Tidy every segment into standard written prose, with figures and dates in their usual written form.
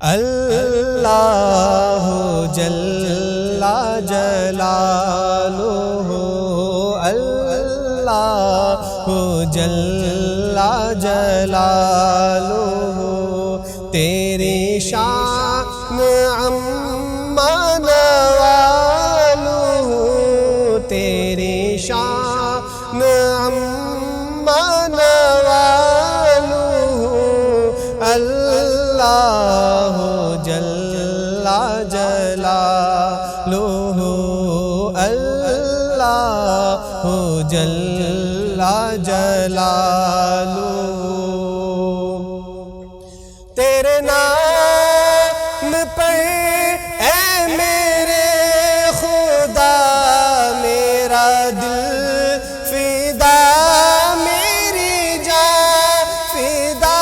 اللہ جل جلالہ، اللہ جل جلالہ، تیری شان عما نوالہ، تیری شان عما نوالہ، اللہ جل جلالہ، اللہ جل جلالہ، تیرے نام پہ اے میرے خدا میرا دل فدا، میری جان فدا،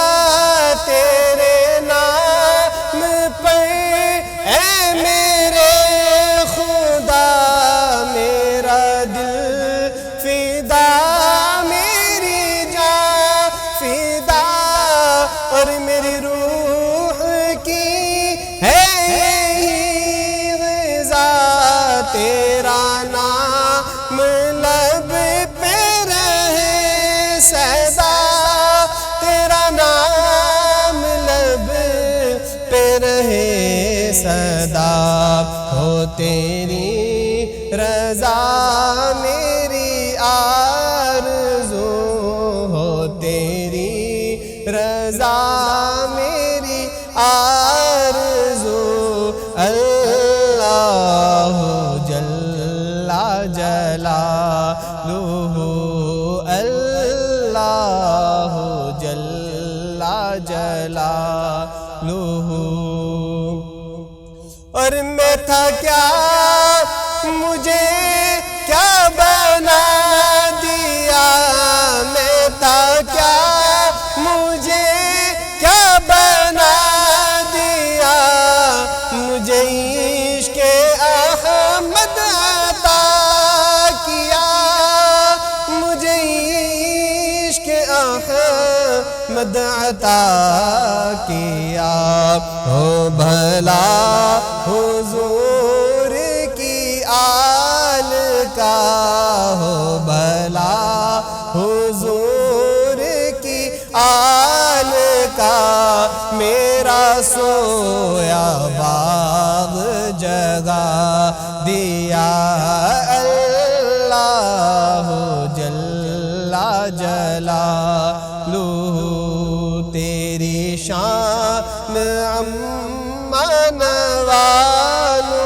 تیرے نام پہ اے میرے خدا میرا دل فدا، میری جان فدا، اور میری روح کی ہے یہی غذا، تیرا نام لب پہ رہے سدا، تیرا نام لب پہ رہے سدا، ہو تیری رضا میری آرزو، ہو تیری رضا میری آرزو، اللہ جل جلالہ، اللہ جل جلالہ، اور میں تھا کیا مجھے کیا بنا دیا، میں تھا کیا مجھے کیا بنا دیا، مجھے عشق احمد عطا کیا، مجھے عشق احمد عطا کیا، ہو بھلا حضور کی آل کا، ہو بھلا حضور کی آل کا، میرا سویا باغ جگا دیا، اللہ جل جلالہ، تیری شان عما نوالہ،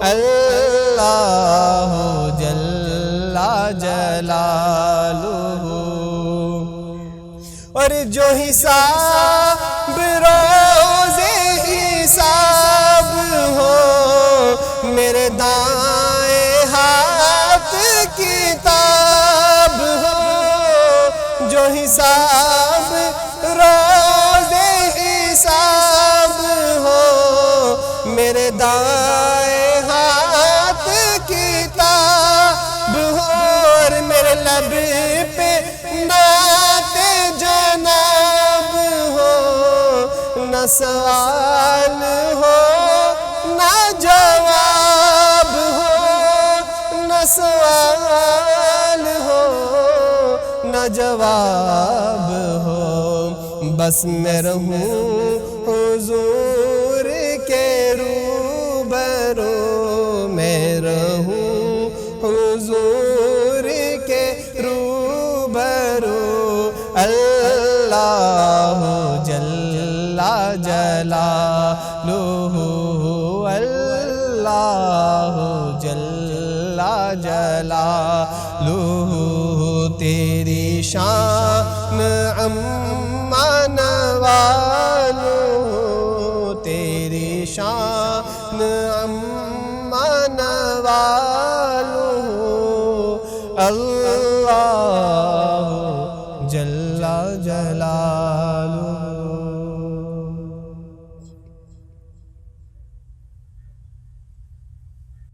اللہ جل جلالہ، اور جو حساب روز حساب ہو، میرے دائیں ہاتھ کتاب ہو، جو حساب روز حساب ہو، میرے دائیں ہاتھ کتاب ہو، اور میرے لب پہ نعت جناب ہو، نہ سوال ہو نہ جواب ہو، نہ سوال ہو نہ جواب ہو، بس میں رہوں حضور کے روبرو، میں رہوں حضور کے روبرو، اللہ جل جلالہ، اللہ جل جلالہ، تیری شان عما نوالہ، تیری شان عما نوالہ، اللہ